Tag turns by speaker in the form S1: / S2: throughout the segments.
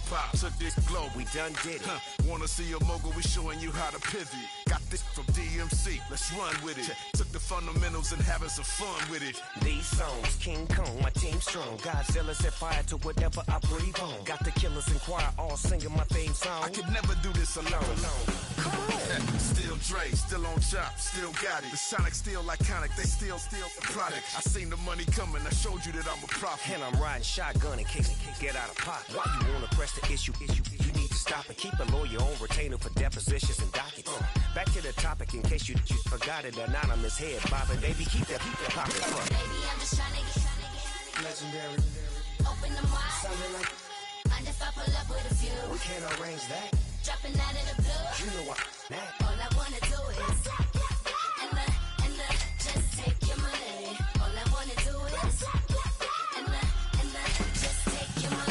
S1: hip-hop took this globe.
S2: We done did it.
S1: Wanna see a mogul? We showing you how to pivot. Got this from DMC, let's run with it. Took the fundamentals and having some fun with it.
S2: These songs, King Kong, my team strong. Godzilla set fire to whatever I breathe on. Got the killers in choir all singing my theme song.
S1: I could never do this alone.
S2: Come on.
S1: Still Dre, still on top, still got it. The Sonic still iconic, they still the product. I seen the money coming, I showed you that I'm a prophet.
S2: And I'm riding shotgun in case get out of pocket. Why you wanna press the issue? You need to stop and keep a lawyer on retainer for depositions and dockets. Back to the topic in case you forgot it. Anonymous head bobbing, baby, keep that popping.
S3: Baby, I'm just trying to get
S2: Legendary.
S3: Open the mind.
S2: Sounding like
S3: Mind if I pull up with a few?
S2: we can't arrange that.
S3: Dropping out of the blue.
S2: You know what?
S3: All I wanna do is and just take your money. All I wanna do is and just take your money.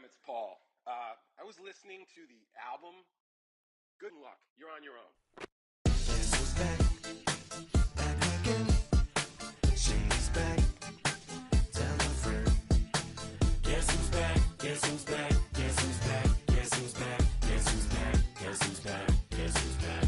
S4: It's Paul. I was listening to the album. Good luck. You're on your own.
S2: Guess who's back again. She's back. Tell a friend. Guess who's back? Guess who's back? Guess who's back? Guess who's back? Guess who's back? Guess who's back? Guess who's back?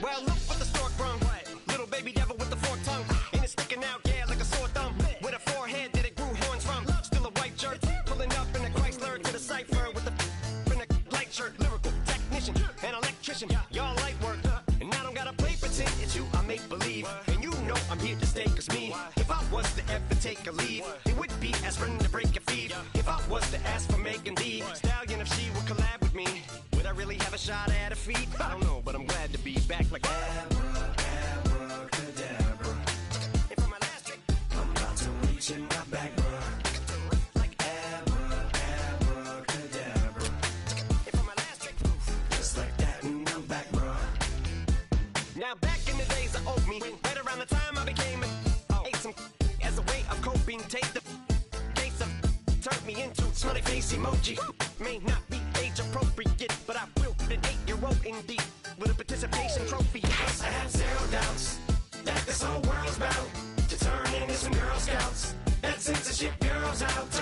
S2: Well, look what the stork brung. Little baby devil with the forked tongue. And it's sticking out, yeah, like a sore thumb. With a forehead that it grew horns from. Still a white shirt. Pulling up in a Chrysler to the cipher with the in a light shirt. Lyrical technician, an electrician. Y'all light work. And I don't gotta play pretend. It's you I make believe. And you know I'm here to stay, cause me. If I was to ever take a leave, it would be aspirin to break your feet. If I was to ask for Megan D Stallion, if she would collab with me, would I really have a shot at her feet? I don't know, but I'm glad to be back like abracadabra. And for my last trick, I'm about to reach in my back, bruh. Like abracadabra. And for my last trick, just like that, and I'm back, bruh. Now back in the days of owed me, right around the time I became ate some as a way of coping. Take the case of turned me into smiley face emoji. May not be age appropriate, but I will put an 8-year-old indeed with a participation trophy. Yes, I have zero doubts that this whole world's bound to turn into some Girl Scouts. That censorship bureau's out.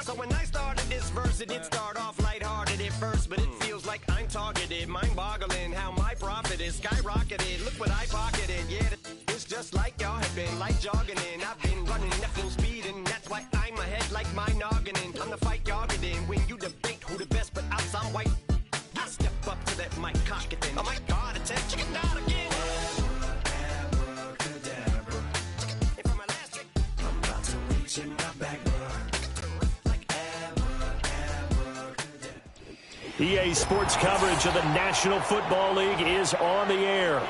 S2: So when I started this verse, it did start off lighthearted at first, but it feels like I'm targeted. Mind-boggling how my profit is skyrocketed. Look what I pocketed. Yeah, it's just like y'all have been like jogging in. I've been running at full speed, and that's why I'm ahead like my noggin. I'm the fight y'all get in when you debate who the best, but outside white. I step up to that mic, cock it then. Oh my God, attempt chicken out again. Abracadabra. And for my last trick, I'm about to reach in my back, bruh. Like abracadabra.
S5: EA Sports coverage of the National Football League is on the air.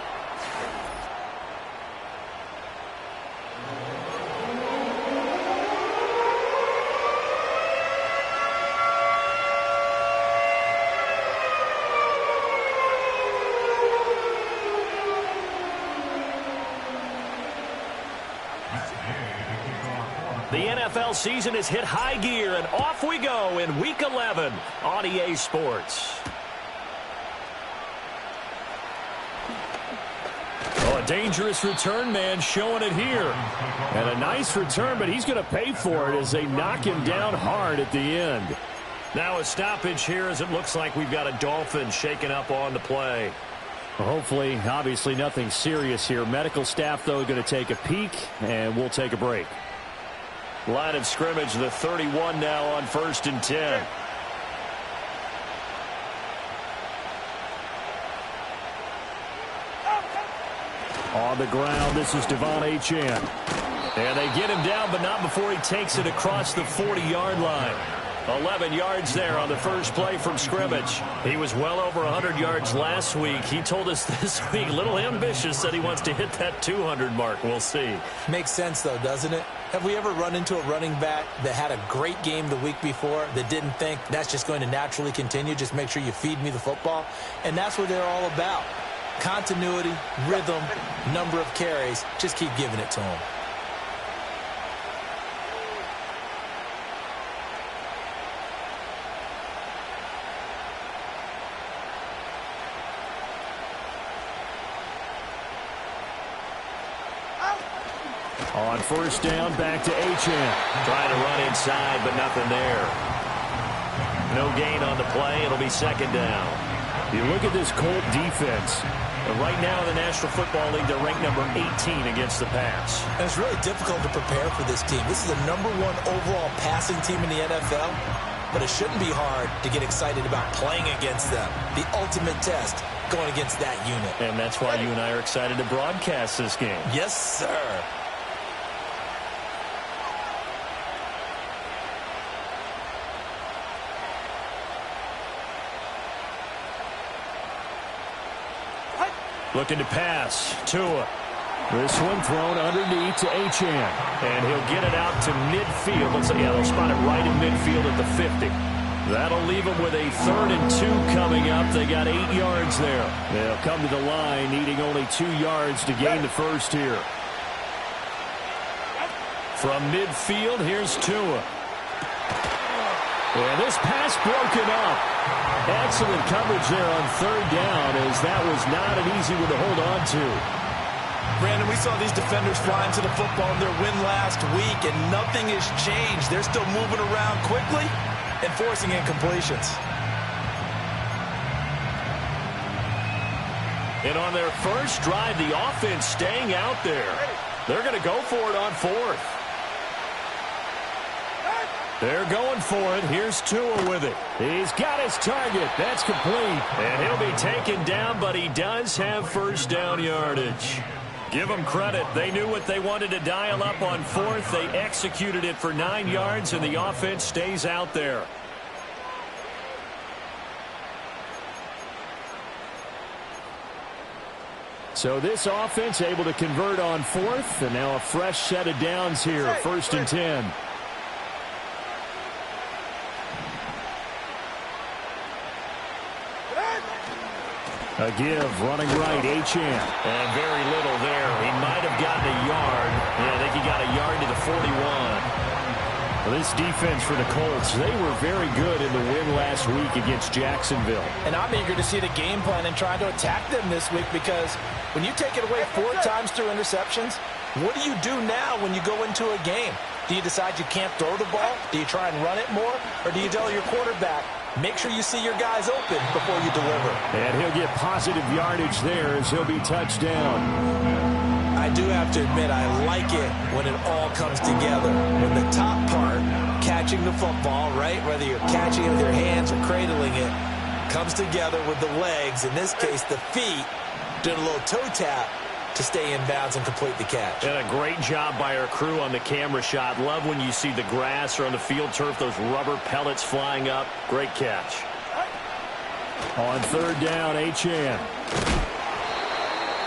S5: The NFL season has hit high gear, and off we go in Week 11 on EA Sports. Oh, a dangerous return man showing it here. And a nice return, but he's going to pay for it as they knock him down hard at the end. Now a stoppage here as it looks like we've got a Dolphin shaking up on the play.
S6: Well, hopefully, obviously nothing serious here. Medical staff, though, going to take a peek, and we'll take a break.
S5: Line of scrimmage, the 31 now on 1st and 10.
S6: On the ground, this is Devon Achane.
S5: And they get him down, but not before he takes it across the 40-yard line. 11 yards there on the first play from scrimmage. He was well over 100 yards last week. He told us this week, a little ambitious, said he wants to hit that 200 mark. We'll see.
S7: Makes sense, though, doesn't it? Have we ever run into a running back that had a great game the week before that didn't think that's just going to naturally continue? Just make sure you feed me the football. And that's what they're all about. Continuity, rhythm, number of carries. Just keep giving it to them.
S5: On first down, back to Achane.
S6: Trying to run inside, but nothing there. No gain on the play. It'll be second down.
S5: You look at this Colt defense. Right now in the National Football League, they're ranked number 18 against the pass.
S7: And it's really difficult to prepare for this team. This is the #1 overall passing team in the NFL, but it shouldn't be hard to get excited about playing against them. The ultimate test, going against that unit.
S5: And that's why you and I are excited to broadcast this game.
S7: Yes, sir.
S5: Looking to pass. Tua. This one thrown underneath to Achane. And he'll get it out to midfield. Looks like, yeah, they'll spot it right in midfield at the 50. That'll leave them with a 3rd and 2 coming up. They got 8 yards there. They'll come to the line needing only 2 yards to gain the first here. From midfield, here's Tua. And this pass broken up. Excellent coverage there on 3rd down, as that was not an easy one to hold on to.
S7: Brandon, we saw these defenders flying to the football in their win last week, and nothing has changed. They're still moving around quickly and forcing incompletions.
S5: And on their first drive, the offense staying out there. They're going to go for it on 4th. They're going for it. Here's Tua with it. He's got his target. That's complete. And he'll be taken down, but he does have first down yardage. Give them credit. They knew what they wanted to dial up on 4th. They executed it for 9 yards, and the offense stays out there. So this offense able to convert on 4th, and now a fresh set of downs here. 1st and 10. A give, running right, Achane. And very little there. He might have gotten a yard. Yeah, I think he got a yard to the 41. Well, this defense for the Colts, they were very good in the win last week against Jacksonville.
S7: And I'm eager to see the game plan and trying to attack them this week, because when you take it away 4 times through interceptions, what do you do now when you go into a game? Do you decide you can't throw the ball? Do you try and run it more? Or do you tell your quarterback, make sure you see your guys open before you deliver?
S5: And he'll get positive yardage there as he'll be touched down.
S7: I do have to admit, I like it when it all comes together. When the top part, catching the football, right, whether you're catching it with your hands or cradling it, comes together with the legs, in this case the feet, doing a little toe tap to stay in bounds and complete the catch.
S5: And a great job by our crew on the camera shot. Love when you see the grass or on the field turf, those rubber pellets flying up. Great catch. On 3rd down, Achane.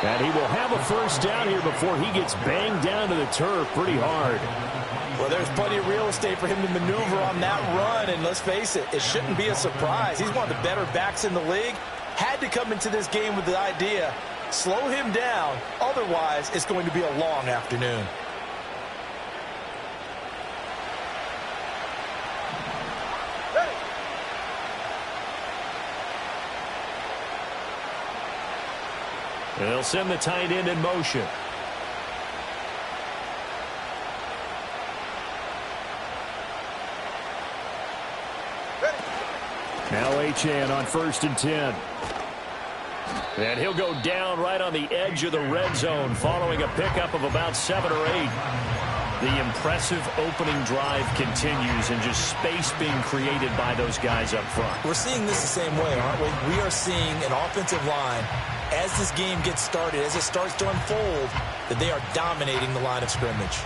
S5: And he will have a first down here before he gets banged down to the turf pretty hard.
S7: Well, there's plenty of real estate for him to maneuver on that run, and let's face it, it shouldn't be a surprise. He's one of the better backs in the league. Had to come into this game with the idea, slow him down, otherwise it's going to be a long afternoon.
S5: They'll send the tight end in motion. Now Achane on 1st and 10. And he'll go down right on the edge of the red zone following a pickup of about 7 or 8. The impressive opening drive continues, and just space being created by those guys up front.
S7: We're seeing this the same way, aren't we? We are seeing an offensive line, as this game gets started, as it starts to unfold, that they are dominating the line of scrimmage.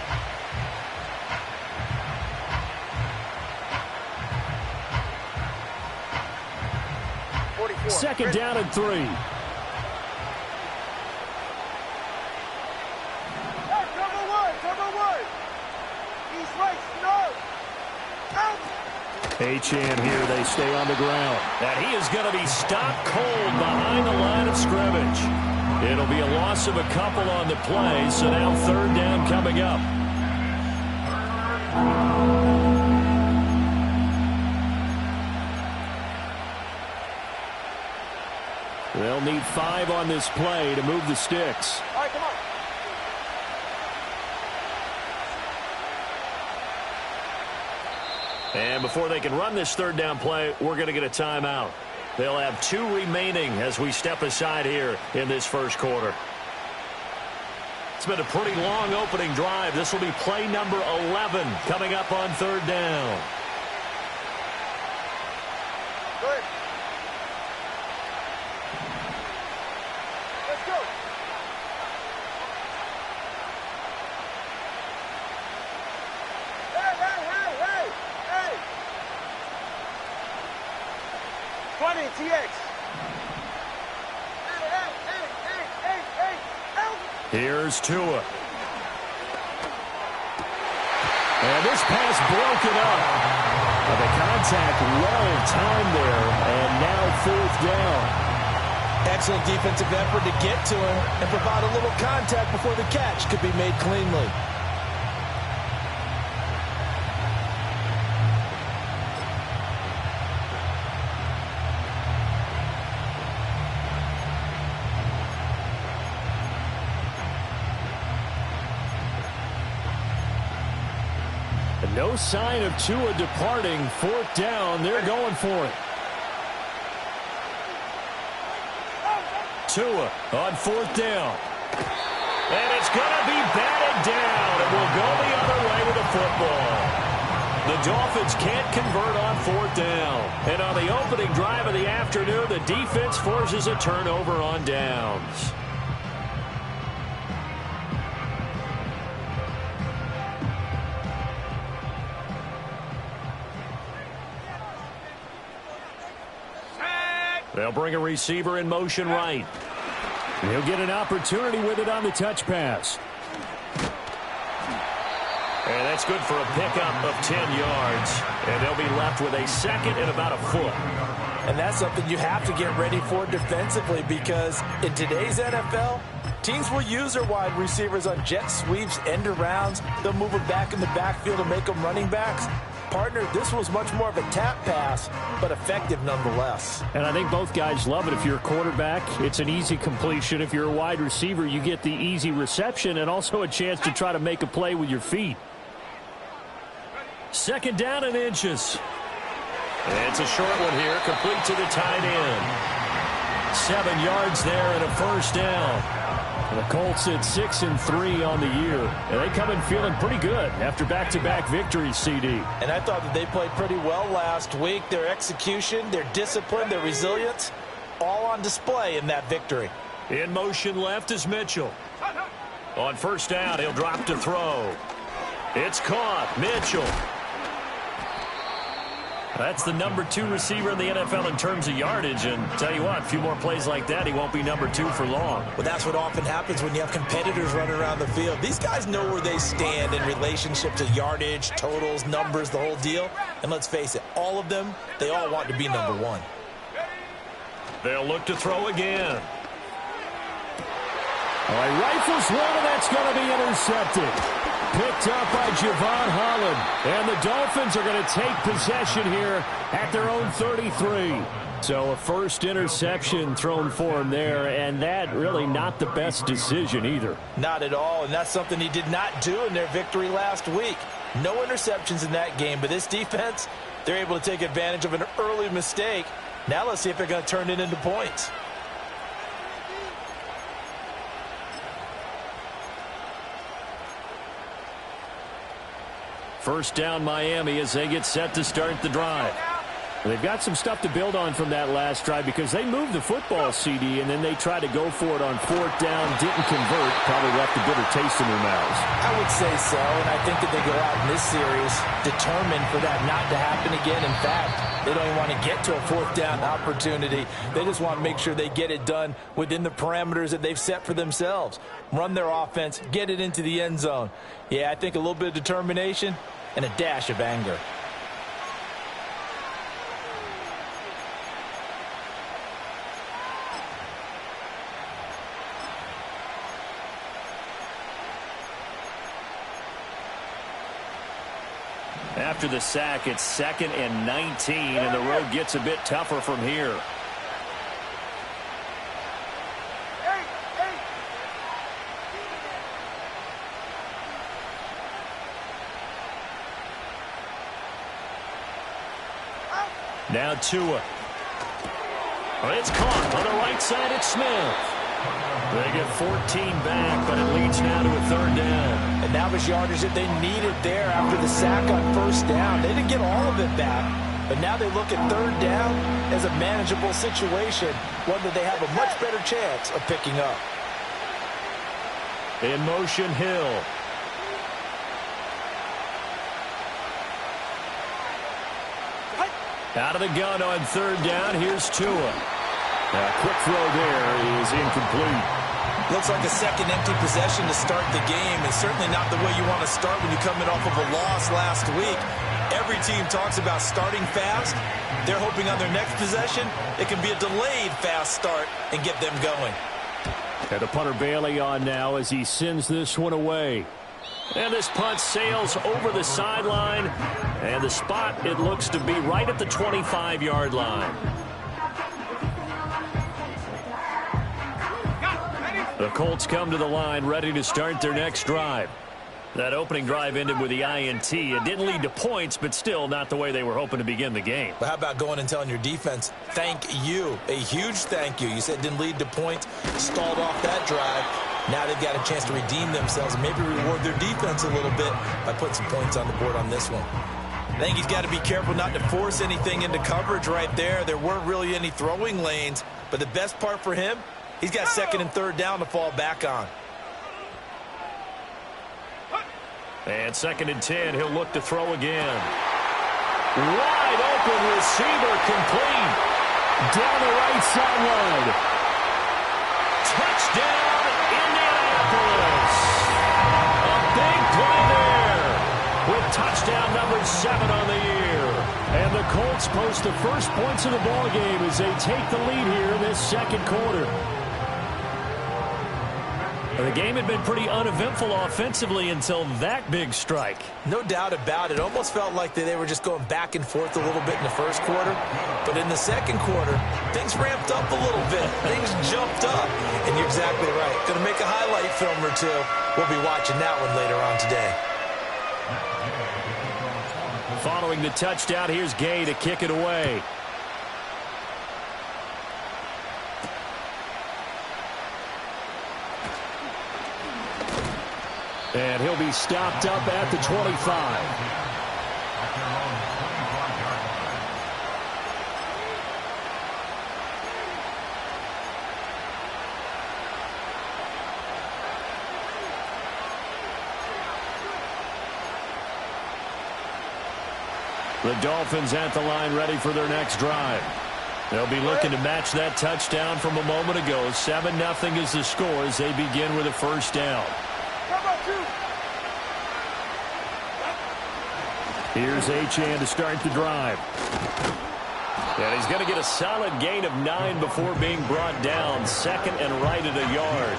S5: Second down and 3. Achane here, they stay on the ground. And he is going to be stopped cold behind the line of scrimmage. It'll be a loss of a couple on the play, so now third down coming up. They'll need 5 on this play to move the sticks.
S2: All right, come on.
S5: And before they can run this third down play, we're going to get a timeout. They'll have 2 remaining as we step aside here in this first quarter. It's been a pretty long opening drive. This will be play number 11 coming up on third down.
S2: Go ahead. Let's go. Hey! 20, TX. Hey!
S5: Here's Tua. And this pass broken up. The contact well timed there, and now fourth down.
S7: Excellent defensive effort to get to him and provide a little contact before the catch could be made cleanly.
S5: No sign of Tua departing. Fourth down. They're going for it. Tua on fourth down. And it's going to be batted down. It will go the other way with the football. The Dolphins can't convert on fourth down. And on the opening drive of the afternoon, the defense forces a turnover on downs. They'll bring a receiver in motion right. He'll get an opportunity with it on the touch pass. And that's good for a pickup of 10 yards. And they'll be left with a second and about a foot.
S7: And that's something you have to get ready for defensively, because in today's NFL, teams will use their wide receivers on jet sweeps, end arounds. They'll move them back in the backfield and make them running backs. Partner, this was much more of a tap pass, but effective nonetheless.
S5: And I think both guys love it. If you're a quarterback, it's an easy completion. If you're a wide receiver, you get the easy reception and also a chance to try to make a play with your feet. Second down and inches. And it's a short one here, complete to the tight end. 7 yards there and a first down. And the Colts at 6-3 on the year. And they come in feeling pretty good after back-to-back victories, CD.
S7: And I thought that they played pretty well last week. Their execution, their discipline, their resilience, all on display in that victory.
S5: In motion left is Mitchell. On first down, he'll drop to throw. It's caught. Mitchell. That's the number 2 receiver in the NFL in terms of yardage. And tell you what, a few more plays like that, he won't be number 2 for long.
S7: Well, that's what often happens when you have competitors running around the field. These guys know where they stand in relationship to yardage, totals, numbers, the whole deal. And let's face it, all of them, they all want to be number 1.
S5: They'll look to throw again. All right, rifles one, and that's going to be intercepted. Picked up by Javon Holland. And the Dolphins are going to take possession here at their own 33. So a first interception thrown for him there, and that really not the best decision either.
S7: Not at all, and that's something he did not do in their victory last week. No interceptions in that game, but this defense, they're able to take advantage of an early mistake. Now let's see if they're going to turn it into points.
S5: First down Miami as they get set to start the drive. They've got some stuff to build on from that last drive because they moved the football, CD, and then they tried to go for it on fourth down, didn't convert, probably left a bitter taste in their mouths.
S7: I would say so, and I think that they go out in this series determined for that not to happen again. In fact, they don't even want to get to a fourth down opportunity. They just want to make sure they get it done within the parameters that they've set for themselves. Run their offense, get it into the end zone. Yeah, I think a little bit of determination and a dash of anger.
S6: after the sack. It's 2nd and 19, and the road gets a bit tougher from here. Now Tua. It's caught on the right side. It's Smith. They get 14 back, but it leads now to a 3rd down.
S7: And that was yardage that they needed there after the sack on 1st down. They didn't get all of it back, but now they look at 3rd down as a manageable situation, one that they have a much better chance of picking up.
S6: In motion, Hill. Out of the gun on 3rd down. Here's Tua. A quick throw there is incomplete.
S7: Looks like a second empty possession to start the game, and certainly not the way you want to start when you're coming off of a loss last week. Every team talks about starting fast. They're hoping on their next possession it can be a delayed fast start and get them going.
S6: And the punter Bailey on now as he sends this one away. And this punt sails over the sideline, and the spot, it looks to be right at the 25-yard line. The Colts come to the line ready to start their next drive. That opening drive ended with the INT. It didn't lead to points, but still not the way they were hoping to begin the game.
S7: But how about going and telling your defense, thank you, a huge thank you. You said it didn't lead to points, stalled off that drive. Now they've got a chance to redeem themselves and maybe reward their defense a little bit by putting some points on the board on this one. I think he's got to be careful not to force anything into coverage right there. There weren't really any throwing lanes, but the best part for him, he's got 2nd and 3rd down to fall back on.
S6: And 2nd and 10, he'll look to throw again. Wide open receiver, complete. Down the right sideline. Touchdown, Indianapolis. A big play there with touchdown number 7 on the year. And the Colts post the first points of the ballgame as they take the lead here in this 2nd quarter. The game had been pretty uneventful offensively until that big strike.
S7: No doubt about it. Almost felt like they were just going back and forth a little bit in the 1st quarter. But in the 2nd quarter, things ramped up a little bit. Things jumped up. And you're exactly right. Going to make a highlight film or two. We'll be watching that one later on today.
S6: Following the touchdown, here's Gay to kick it away. And he'll be stopped up at the 25. The Dolphins at the line ready for their next drive. They'll be looking to match that touchdown from a moment ago. 7-0 is the score as they begin with a 1st down. Here's Achane to start the drive. And he's going to get a solid gain of 9 before being brought down. 2nd and right at a yard.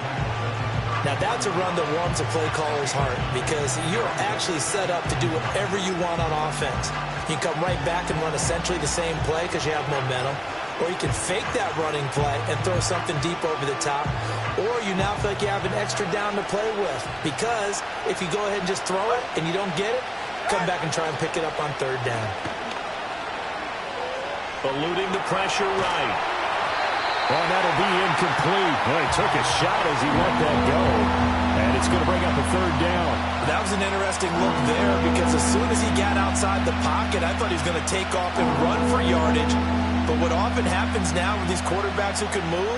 S7: Now that's a run that warms a play caller's heart because you're actually set up to do whatever you want on offense. You can come right back and run essentially the same play because you have momentum. Or you can fake that running play and throw something deep over the top. Or you now feel like you have an extra down to play with. Because if you go ahead and just throw it and you don't get it, come back and try and pick it up on 3rd down.
S6: Eluding the pressure right. Well, that'll be incomplete. Well, he took a shot as he let that go. And it's going to bring up a 3rd down.
S7: That was an interesting look there because as soon as he got outside the pocket, I thought he was going to take off and run for yardage. But what often happens now with these quarterbacks who can move,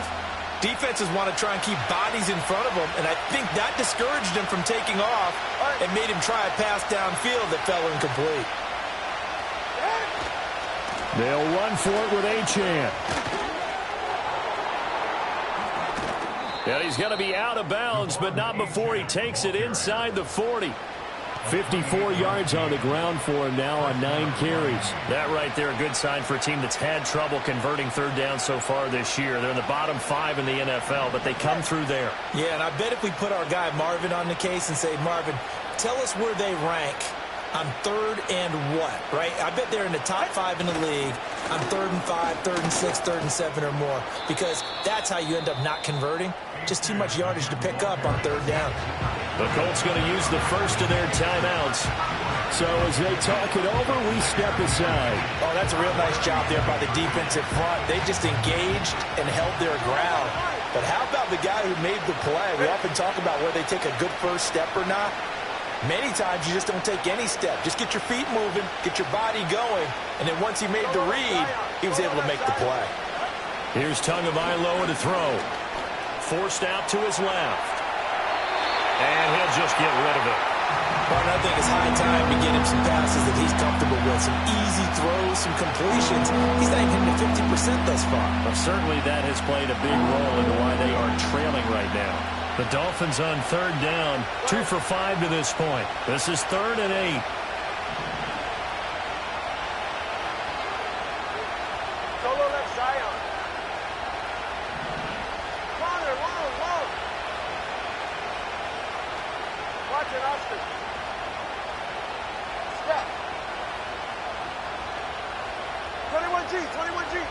S7: defenses want to try and keep bodies in front of them, and I think that discouraged him from taking off and made him try a pass downfield that fell incomplete.
S6: They'll run for it with Achane. And he's going to be out of bounds, but not before he takes it inside the 40. 54 yards on the ground for him now on 9 carries. That right there, a good sign for a team that's had trouble converting 3rd down so far this year. They're in the bottom 5 in the NFL, but they come through there.
S7: Yeah, and I bet if we put our guy Marvin on the case and say, Marvin, tell us where they rank on 3rd and what, right? I bet they're in the top 5 in the league on 3rd and 5, 3rd and 6, 3rd and 7 or more, because that's how you end up not converting. Just too much yardage to pick up on 3rd down.
S5: The Colts going to use the first of their timeouts. So as they talk it over, we step aside.
S7: Oh, that's a real nice job there by the defensive front. They just engaged and held their ground. But how about the guy who made the play? We often talk about whether they take a good first step or not. Many times you just don't take any step. Just get your feet moving, get your body going, and then once he made the read, he was able to make the play.
S5: Here's Tagovailoa to throw. Forced out to his left. And he'll just get rid of it.
S7: Well, I think it's high time to get him some passes that he's comfortable with, some easy throws, some completions. He's not even hitting 50% thus far.
S5: Well, certainly that has played a big role into why they are trailing right now. The Dolphins on 3rd down, 2 for 5 to this point. This is 3rd and 8.
S2: Solo left Zion. Longer, long. Watch it, Oscar. Step. 21G.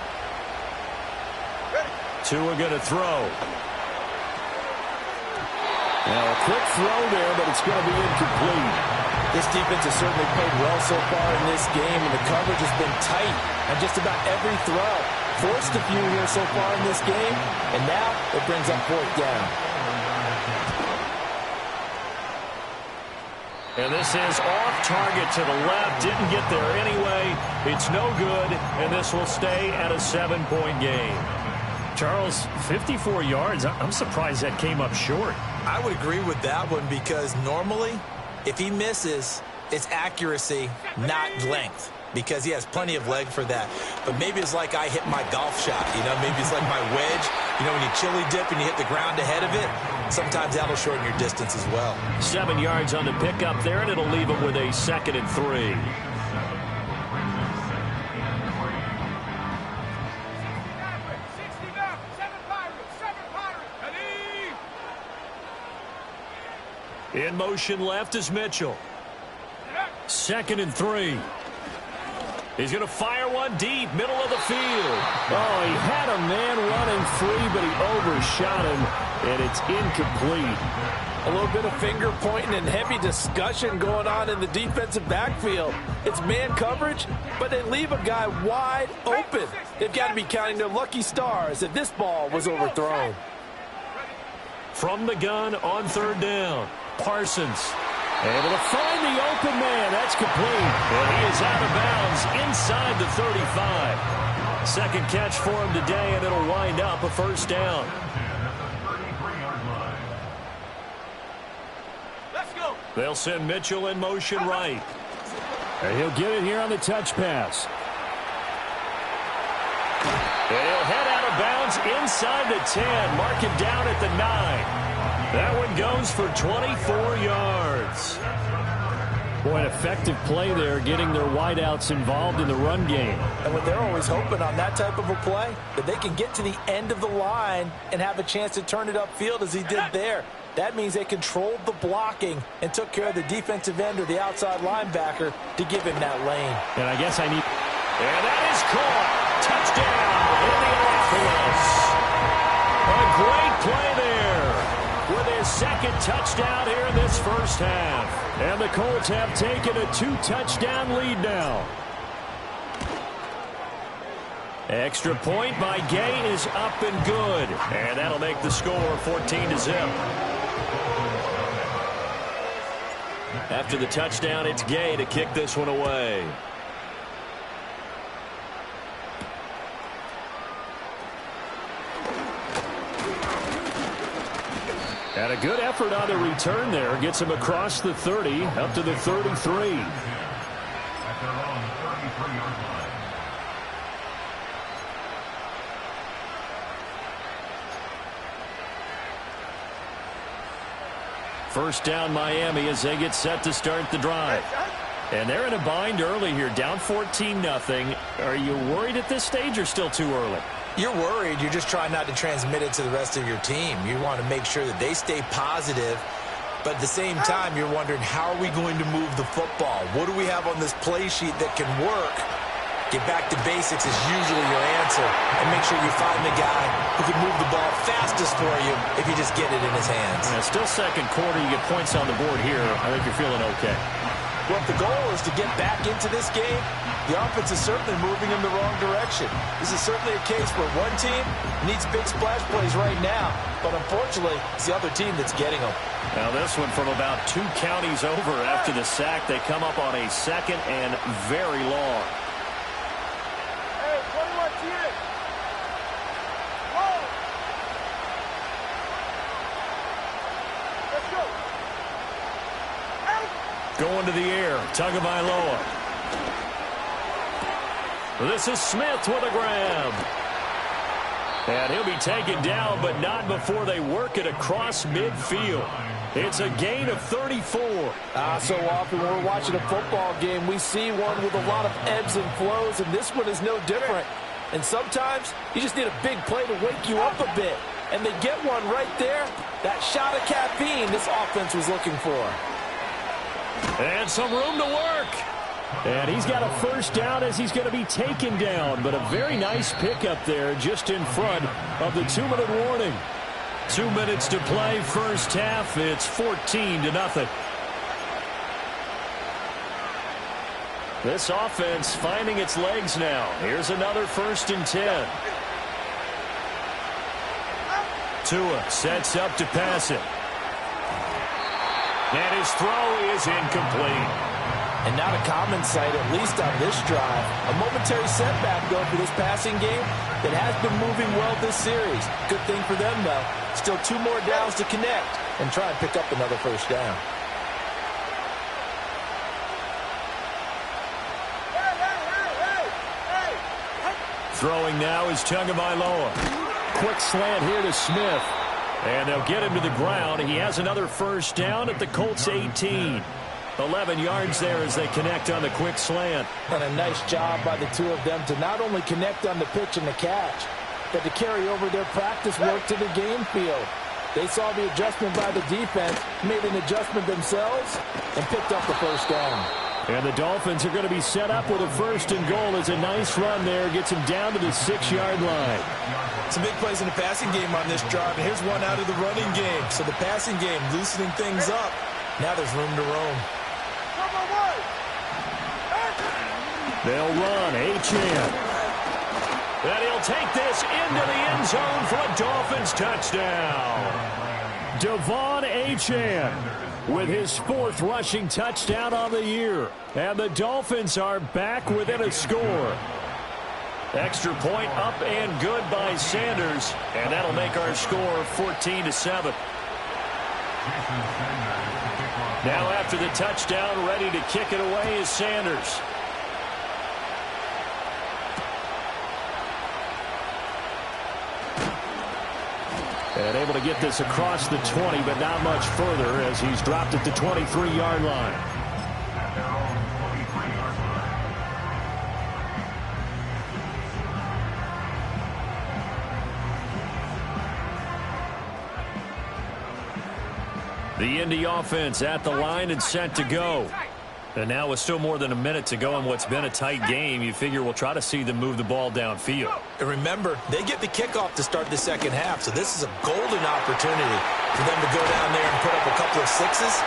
S2: Ready.
S5: Tua going to throw. Now a quick throw there, but it's going to be incomplete.
S7: This defense has certainly played well so far in this game, and the coverage has been tight on just about every throw. Forced a few here so far in this game, and now it brings up 4th down.
S5: And this is off target to the left. Didn't get there anyway. It's no good, and this will stay at a 7-point game. Charles, 54 yards. I'm surprised that came up short.
S7: I would agree with that one because normally, if he misses, it's accuracy, not length, because he has plenty of leg for that. But maybe it's like I hit my golf shot, maybe it's like my wedge. When you chili dip and you hit the ground ahead of it, sometimes that'll shorten your distance as well.
S5: 7 yards on the pickup there, and it'll leave him with a 2nd and 3. In motion left is Mitchell. 2nd and 3. He's going to fire one deep, middle of the field. Oh, he had a man running free, but he overshot him, and it's incomplete.
S8: A little bit of finger pointing and heavy discussion going on in the defensive backfield. It's man coverage, but they leave a guy wide open. They've got to be counting their lucky stars that this ball was overthrown.
S5: From the gun on 3rd down. Parsons able to find the open man. That's complete. And he is out of bounds inside the 35. Second catch for him today, and it'll wind up a 1st down.
S2: Let's go.
S5: They'll send Mitchell in motion right. And he'll get it here on the touch pass. And he'll head out of bounds inside the 10. Mark it down at the 9. That one goes for 24 yards. Boy, an effective play there, getting their wideouts involved in the run game.
S7: And what they're always hoping on that type of a play, that they can get to the end of the line and have a chance to turn it upfield as he did there. That means they controlled the blocking and took care of the defensive end or the outside linebacker to give him that lane.
S5: And I guess I need... And that is caught. Touchdown, Indianapolis. A great play there. With his 2nd touchdown here in this 1st half. And the Colts have taken a 2-touchdown lead now. Extra point by Gay is up and good. And that'll make the score 14-0. After the touchdown, it's Gay to kick this one away. And a good effort on the return there. Gets him across the 30, up to the 33. First down Miami as they get set to start the drive. And they're in a bind early here, down 14-0. Are you worried at this stage or still too early?
S7: You're worried. You're just trying not to transmit it to the rest of your team. You want to make sure that they stay positive, But at the same time, you're wondering, how are we going to move the football? What do we have on this play sheet that can work? Get back to basics is usually your answer. And make sure you find the guy who can move the ball fastest for you if you just get it in his hands.
S5: Yeah, still second quarter. You get points on the board here. I think you're feeling okay.
S7: Well, if the goal is to get back into this game, the offense is certainly moving in the wrong direction. This is certainly a case where one team needs big splash plays right now, but unfortunately, it's the other team that's getting them.
S5: Now this one from about 2 counties over after the sack. They come up on a second and very long.
S8: Hey, 21 TN. Roll. Let's go.
S5: Going to the air. Tagovailoa. This is Smith with a grab. And he'll be taken down, but not before they work it across midfield. It's a gain of 34.
S8: So often when we're watching a football game, we see one with a lot of ebbs and flows, and this one is no different. And sometimes you just need a big play to wake you up a bit. And they get one right there. That shot of caffeine this offense was looking for.
S5: And some room to work. And he's got a first down as he's going to be taken down. But a very nice pickup there just in front of the 2-minute warning. 2 minutes to play first half. It's 14-0. This offense finding its legs now. Here's another 1st and 10. Tua sets up to pass it. And his throw is incomplete.
S8: And not a common sight, at least on this drive. A momentary setback, though, for this passing game that has been moving well this series. Good thing for them, though. Still 2 more downs to connect and try and pick up another first down.
S5: Throwing now is Tagovailoa. Quick slant here to Smith. And they'll get him to the ground. He has another first down at the Colts 18. 11 yards there as they connect on the quick slant.
S8: And a nice job by the two of them to not only connect on the pitch and the catch, but to carry over their practice work to the game field. They saw the adjustment by the defense, made an adjustment themselves, and picked up the first down.
S5: And the Dolphins are going to be set up with a 1st and goal. As a nice run there gets him down to the 6-yard line.
S7: Some big plays in the passing game on this drive, and here's one out of the running game. So the passing game loosening things up. Now there's room to roam.
S5: They'll run. Achane. And he'll take this into the end zone for a Dolphins touchdown. Devon Achane with his 4th rushing touchdown on the year. And the Dolphins are back within a score. Extra point up and good by Sanders. And that'll make our score 14-7. Now after the touchdown, ready to kick it away is Sanders. And able to get this across the 20, but not much further as he's dropped at the 23-yard line. The Indy offense at the line and set to go. And now with still more than a minute to go in what's been a tight game, you figure we'll try to see them move the ball downfield.
S7: And remember, they get the kickoff to start the second half, so this is a golden opportunity for them to go down there and put up a couple of sixes.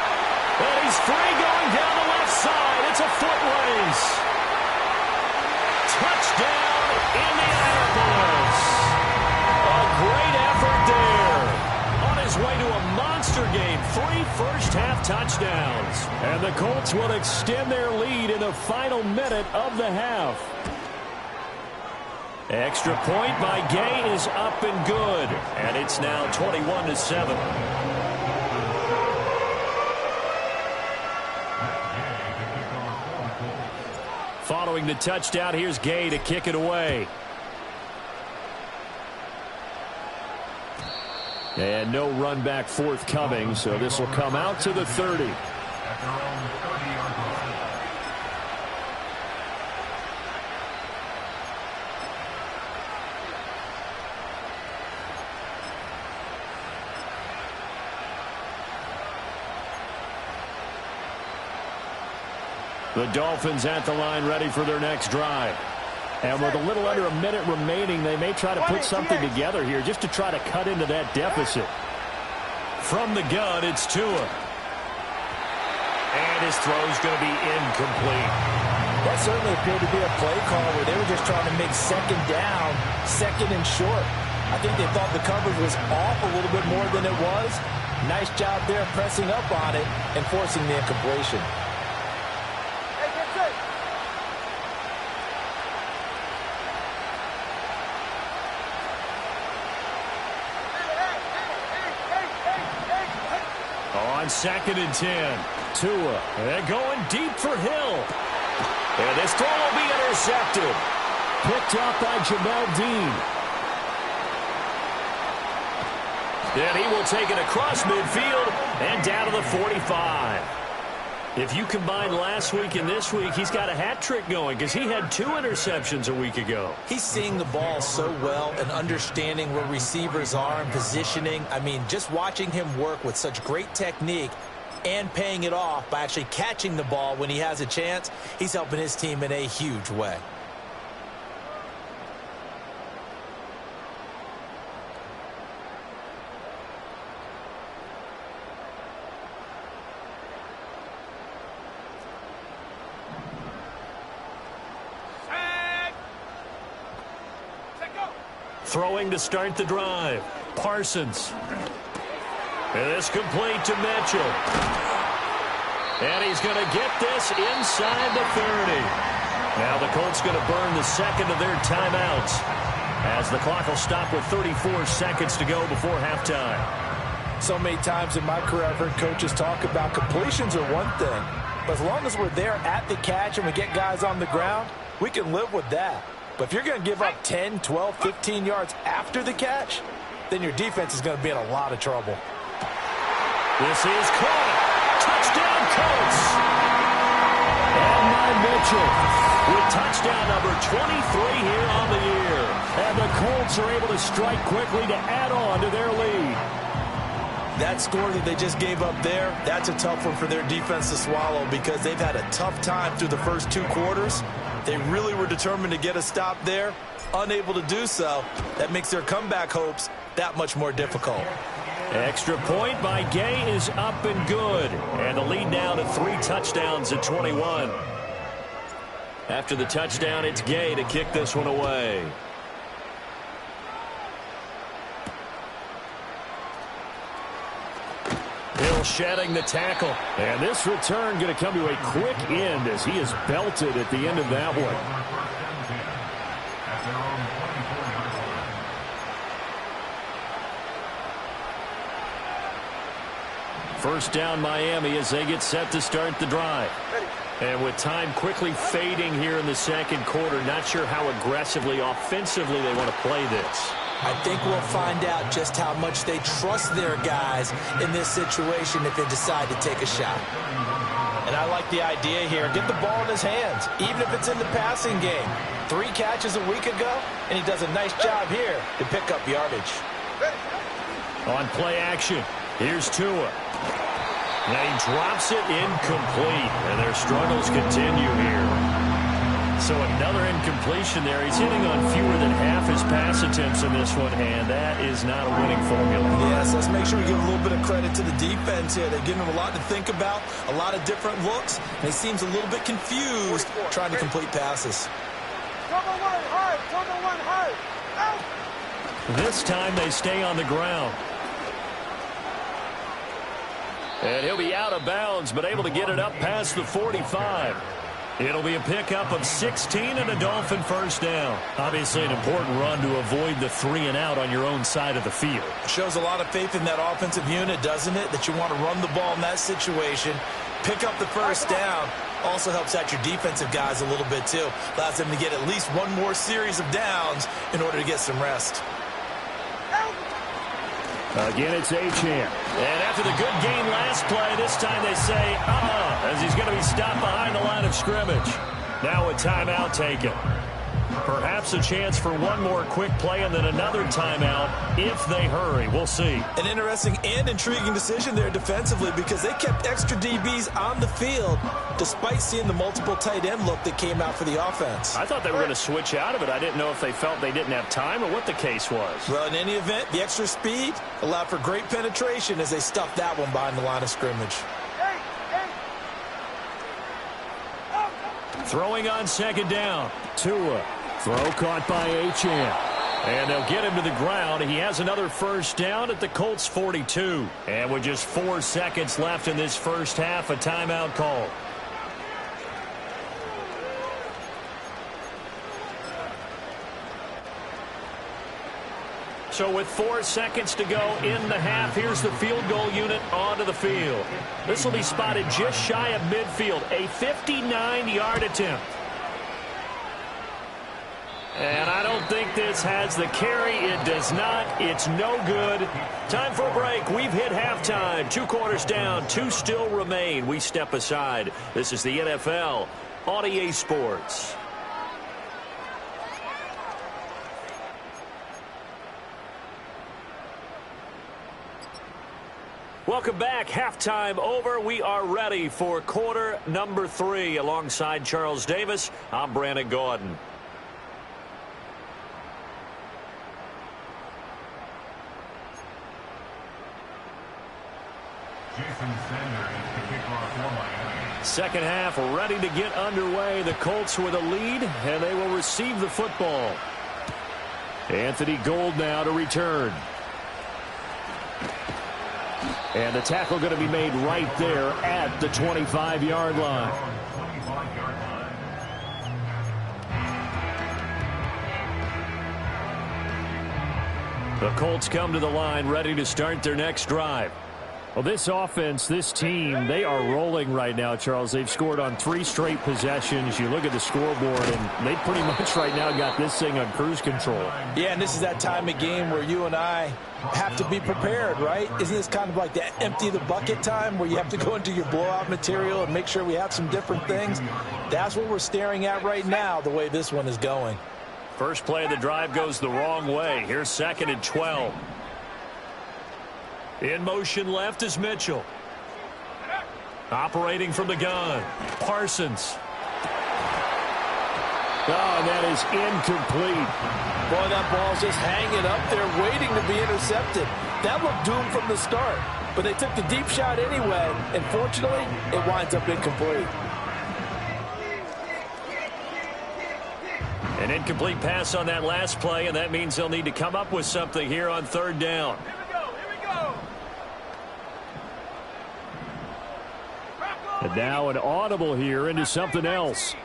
S5: And he's free going down the left side. It's a foot race. Touchdown, Indianapolis. A great effort there. On his way to a monster game, 3 first-half touchdowns. And the Colts will extend their lead in the final minute of the half. Extra point by Gay is up and good. And it's now 21-7. Following the touchdown, here's Gay to kick it away. And no run back forthcoming, so this will come out to the 30. The Dolphins at the line ready for their next drive. And with a little under a minute remaining, they may try to put something together here just to try to cut into that deficit. From the gun, it's Tua. And his throw's going to be incomplete.
S8: That certainly appeared to be a play call where they were just trying to make second down, second and short. I think they thought the coverage was off a little bit more than it was. Nice job there pressing up on it and forcing the incompletion.
S5: On 2nd and 10, Tua, and going deep for Hill. And this throw will be intercepted. Picked up by Jamel Dean. Then he will take it across midfield and down to the 45. If you combine last week and this week, he's got a hat trick going because he had 2 interceptions a week ago.
S7: He's seeing the ball so well and understanding where receivers are and positioning. I mean, just watching him work with such great technique and paying it off by actually catching the ball when he has a chance, he's helping his team in a huge way.
S5: Throwing to start the drive. Parsons. And this complete to Mitchell. And he's going to get this inside the 30. Now the Colts going to burn the second of their timeouts as the clock will stop with 34 seconds to go before halftime.
S8: So many times in my career I've heard coaches talk about completions are one thing, but as long as we're there at the catch and we get guys on the ground, we can live with that. But if you're going to give up 10, 12, 15 yards after the catch, then your defense is going to be in a lot of trouble.
S5: This is caught. Touchdown, Colts. And now Mitchell with touchdown number 23 here on the year. And the Colts are able to strike quickly to add on to their lead.
S7: That score that they just gave up there, that's a tough one for their defense to swallow because they've had a tough time through the first 2 quarters. They really were determined to get a stop there, unable to do so. That makes their comeback hopes that much more difficult.
S5: Extra point by Gay is up and good. And the lead now to 3 touchdowns at 21. After the touchdown, it's Gay to kick this one away. Hill shedding the tackle. And this return going to come to a quick end as he is belted at the end of that one. First down Miami as they get set to start the drive. And with time quickly fading here in the second quarter, not sure how aggressively, offensively they want to play this.
S7: I think we'll find out just how much they trust their guys in this situation if they decide to take a shot. And I like the idea here. Get the ball in his hands, even if it's in the passing game. 3 catches a week ago, and he does a nice job here to pick up yardage.
S5: On play action, here's Tua. And he drops it incomplete, and their struggles continue here. So another incompletion there. He's hitting on fewer than half his pass attempts in this one, and that is not a winning formula.
S7: Yes, let's make sure we give a little bit of credit to the defense here. They're giving him a lot to think about, a lot of different looks, and he seems a little bit confused trying to complete passes.
S5: This time they stay on the ground. And he'll be out of bounds, but able to get it up past the 45. It'll be a pickup of 16 and a Dolphin first down. Obviously an important run to avoid the 3 and out on your own side of the field.
S7: Shows a lot of faith in that offensive unit, doesn't it? That you want to run the ball in that situation. Pick up the first down. Also helps out your defensive guys a little bit too. Allows them to get at least one more series of downs in order to get some rest.
S5: Again, it's Achane. And after the good gain last play, this time they say, as he's going to be stopped behind the line of scrimmage. Now a timeout taken. Perhaps perhaps a chance for one more quick play and then another timeout if they hurry. We'll see.
S7: An interesting and intriguing decision there defensively because they kept extra DBs on the field despite seeing the multiple tight end look that came out for the offense.
S5: I thought they were going to switch out of it. I didn't know if they felt they didn't have time or what the case was.
S7: Well, in any event, the extra speed allowed for great penetration as they stuffed that one behind the line of scrimmage.
S5: Throwing on second down. Tua. Throw caught by Achane. And they'll get him to the ground. He has another first down at the Colts 42. And with just 4 seconds left in this first half, a timeout call. So with 4 seconds to go in the half, here's the field goal unit onto the field. This will be spotted just shy of midfield, a 59-yard attempt. And I don't think this has the carry. It does not. It's no good. Time for a break. We've hit halftime. 2 quarters down. 2 still remain. We step aside. This is the NFL on EA Sports. Welcome back. Halftime over. We are ready for quarter number 3. Alongside Charles Davis, I'm Brandon Gordon. Second half ready to get underway. The Colts with a lead, and they will receive the football. Anthony Gold now to return. And the tackle going to be made right there at the 25-yard line. The Colts come to the line ready to start their next drive. Well, this offense, this team, they are rolling right now, Charles. They've scored on 3 straight possessions. You look at the scoreboard, and they pretty much right now got this thing on cruise control.
S7: Yeah, and this is that time of game where you and I have to be prepared, right? Isn't this kind of like that empty the bucket time where you have to go into your blowout material and make sure we have some different things? That's what we're staring at right now, the way this one is going.
S5: First play of the drive goes the wrong way. Here's 2nd and 12. In motion left is Mitchell. Operating from the gun. Parsons. Oh, that is incomplete.
S8: Boy, that ball's just hanging up there waiting to be intercepted. That looked doomed from the start. But they took the deep shot anyway, and fortunately, it winds up incomplete.
S5: An incomplete pass on that last play, and that means they'll need to come up with something here on 3rd down. And now an audible here into something else.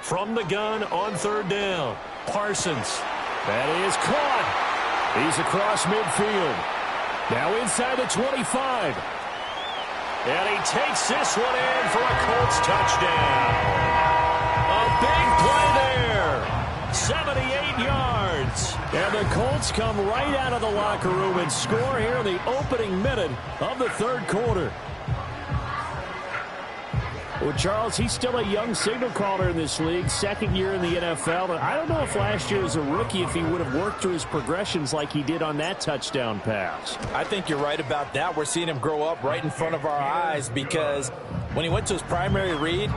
S5: From the gun on 3rd down. Parsons. That is caught. He's across midfield. Now inside the 25. And he takes this one in for a Colts touchdown. A big play there. 78 yards. And the Colts come right out of the locker room and score here in the opening minute of the 3rd quarter. Well, Charles, he's still a young signal caller in this league, 2nd year in the NFL. But I don't know if last year as a rookie, if he would have worked through his progressions like he did on that touchdown pass.
S7: I think you're right about that. We're seeing him grow up right in front of our eyes because when he went to his primary read,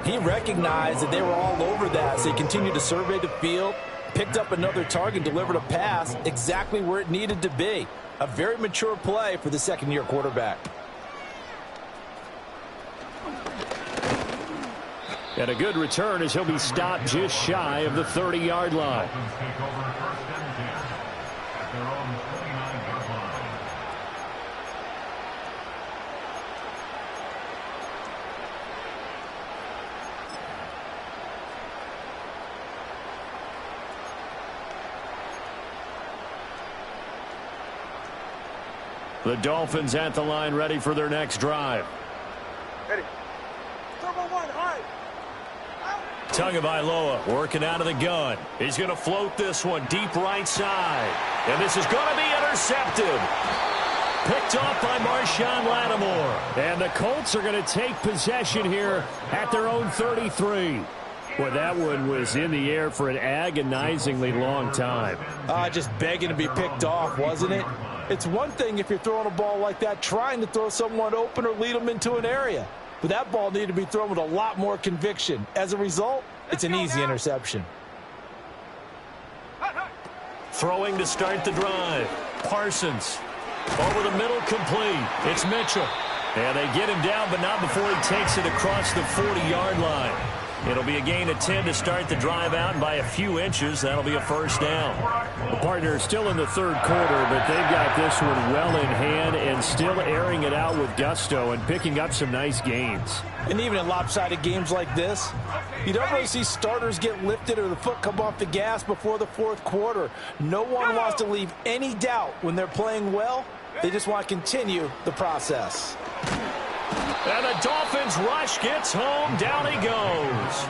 S7: he recognized that they were all over that. So he continued to survey the field, picked up another target, delivered a pass exactly where it needed to be. A very mature play for the 2nd-year quarterback.
S5: And a good return as he'll be stopped just shy of the 30-yard line. The Dolphins at the line ready for their next drive.
S2: Ready. Turbo 1, high.
S5: Tagovailoa working out of the gun. He's going to float this one deep right side. And this is going to be intercepted. Picked off by Marshawn Lattimore. And the Colts are going to take possession here at their own 33. Well, that one was in the air for an agonizingly long time.
S8: Just begging to be picked off, wasn't it? It's one thing if you're throwing a ball like that, trying to throw someone open or lead them into an area. But that ball needed to be thrown with a lot more conviction. As a result, it's an easy interception.
S5: Throwing to start the drive. Parsons. Over the middle, complete. It's Mitchell. And they get him down, but not before he takes it across the 40-yard line. It'll be a gain of 10 to start the drive out, and by a few inches, that'll be a first down.
S6: The partner is still in the third quarter, but they've got this one well in hand and still airing it out with gusto and picking up some nice gains.
S8: And even in lopsided games like this, you don't really see starters get lifted or the foot come off the gas before the fourth quarter. No one wants to leave any doubt when they're playing well. They just want to continue the process.
S5: And the Dolphins rush gets home. Down he goes.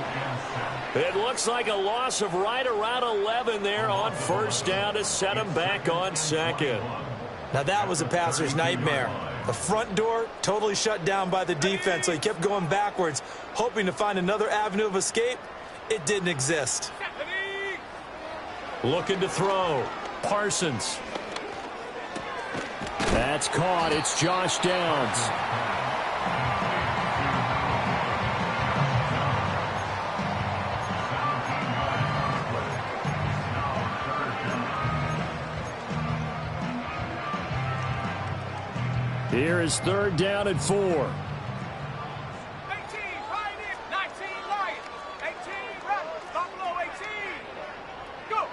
S5: It looks like a loss of right around 11 there on first down to set him back on second.
S7: Now that was a passer's nightmare. The front door totally shut down by the defense, so he kept going backwards, hoping to find another avenue of escape. It didn't exist.
S5: Looking to throw. Parsons.
S6: That's caught. It's Josh Downs. Here is third down and 4.
S9: 18 Pioneers, 19 Lions, 18 Rebels, Buffalo 18. Go!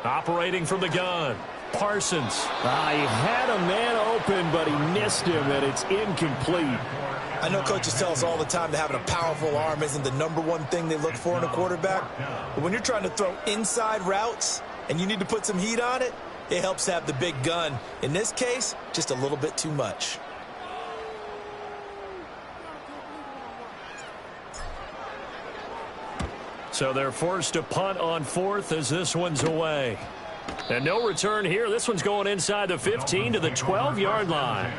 S5: Operating from the gun. Parsons.
S6: He had a man open, but he missed him, and it's incomplete.
S7: I know coaches tell us all the time that having a powerful arm isn't the #1 thing they look for in a quarterback. But when you're trying to throw inside routes and you need to put some heat on it, it helps to have the big gun. In this case, just a little bit too much.
S5: So they're forced to punt on fourth as this one's away. And no return here. This one's going inside the 15 to the 12-yard line.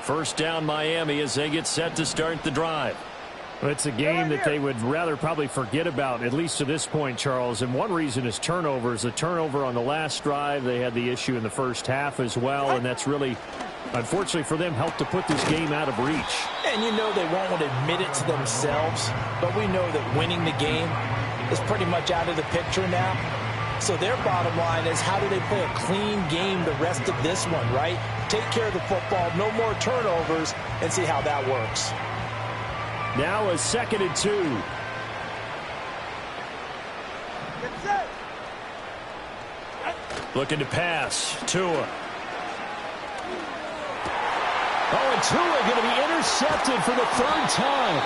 S5: First down Miami as they get set to start the drive.
S6: It's a game that they would rather probably forget about, at least to this point, Charles. And one reason is turnovers. The turnover on the last drive, they had the issue in the first half as well. And that's really, unfortunately for them, helped to put this game out of reach.
S8: And you know they won't want to admit it to themselves. But we know that winning the game is pretty much out of the picture now. So their bottom line is, how do they play a clean game the rest of this one, right? Take care of the football, no more turnovers, and see how that works.
S6: Now a 2nd and 2.
S5: Looking to pass. Tua.
S6: Oh, and Tua going to be intercepted for the 3rd time.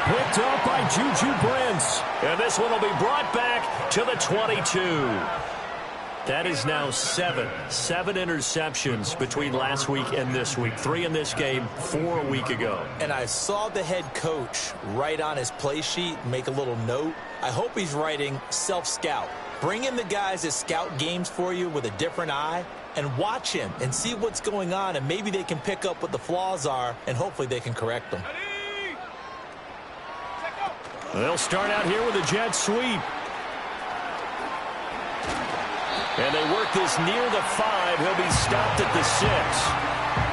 S6: Picked up by Juju Brents.
S5: And this one will be brought back to the 22. That is now 7 interceptions between last week and this week. 3 in this game, 4 a week ago.
S7: And I saw the head coach write on his play sheet, make a little note. I hope he's writing self-scout. Bring in the guys that scout games for you with a different eye and watch him and see what's going on, and maybe they can pick up what the flaws are, and hopefully they can correct them.
S5: They'll start out here with a jet sweep. And they work this near the 5. He'll be stopped at the 6.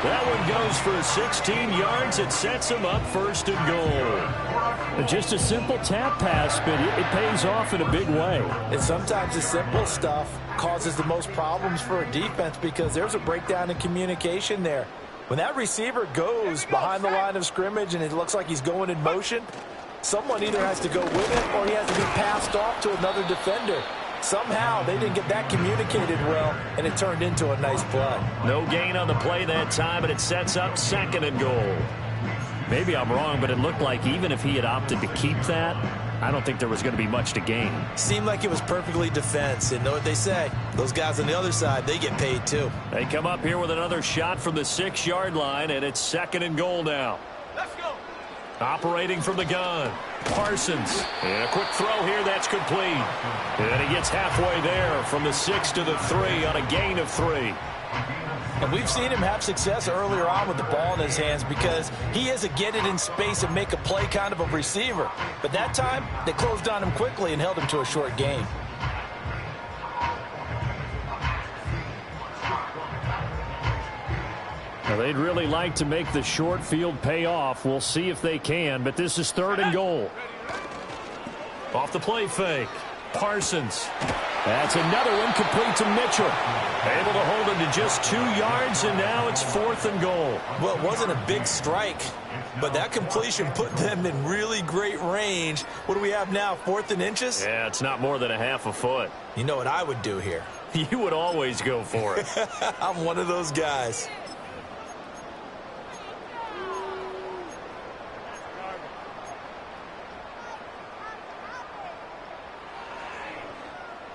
S5: That one goes for 16 yards. It sets him up 1st and goal.
S6: Just a simple tap pass, but it pays off in a big way.
S8: And sometimes the simple stuff causes the most problems for a defense because there's a breakdown in communication there. When that receiver goes behind the line of scrimmage and it looks like he's going in motion, someone either has to go with it or he has to be passed off to another defender. Somehow they didn't get that communicated well, and it turned into a nice play.
S5: No gain on the play that time, but it sets up 2nd and goal.
S6: Maybe I'm wrong, but it looked like even if he had opted to keep that,
S5: I don't think there was going to be much to gain.
S7: Seemed like it was perfectly defense. And know what they say? Those guys on the other side, they get paid too.
S5: They come up here with another shot from the 6-yard line, and it's 2nd and goal now.
S9: Let's go.
S5: Operating from the gun, Parsons. And a quick throw here, that's complete. And he gets halfway there from the 6 to the 3 on a gain of 3.
S8: And we've seen him have success earlier on with the ball in his hands because he is a get it in space and make a play kind of a receiver. But that time, they closed on him quickly and held him to a short gain.
S5: Well, they'd really like to make the short field pay off. We'll see if they can, but this is 3rd and goal. Off the play fake, Parsons. That's another one, complete to Mitchell. Able to hold him to just 2 yards, and now it's 4th and goal.
S7: Well, it wasn't a big strike, but that completion put them in really great range. What do we have now, 4th and inches?
S5: Yeah, it's not more than a half a foot.
S7: You know what I would do here?
S5: You would always go for it.
S7: I'm one of those guys.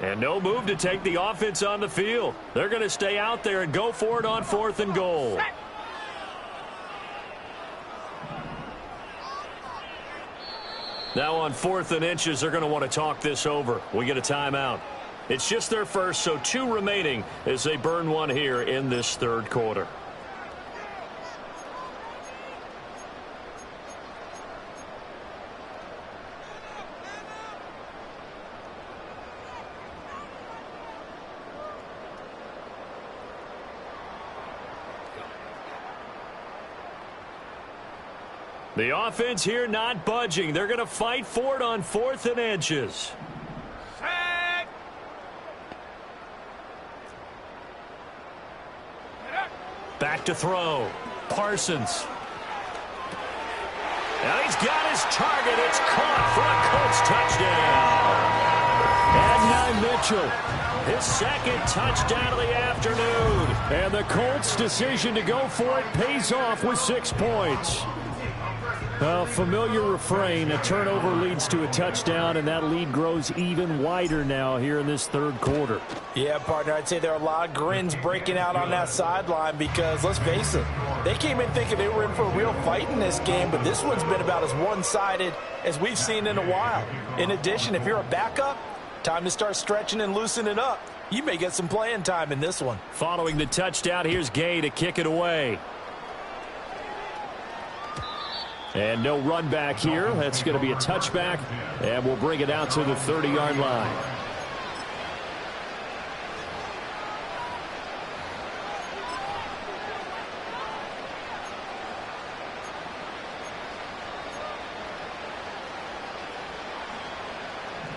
S5: And no move to take the offense on the field. They're going to stay out there and go for it on 4th and goal. Now on 4th and inches, they're going to want to talk this over. We get a timeout. It's just their first, so 2 remaining as they burn one here in this 3rd quarter. The offense here not budging. They're going to fight for it on 4th and inches.
S9: Set.
S5: Back to throw. Parsons. Now he's got his target. It's caught for a Colts touchdown. And now Mitchell, his 2nd touchdown of the afternoon. And the Colts' decision to go for it pays off with 6 points. A familiar refrain, a turnover leads to a touchdown, and that lead grows even wider now here in this 3rd quarter.
S8: Yeah, partner, I'd say there are a lot of grins breaking out on that sideline because, let's face it, they came in thinking they were in for a real fight in this game, but this one's been about as one-sided as we've seen in a while. In addition, if you're a backup, time to start stretching and loosening up. You may get some playing time in this one.
S5: Following the touchdown, here's Gay to kick it away. And no run back here. That's going to be a touchback, and we'll bring it out to the 30-yard line.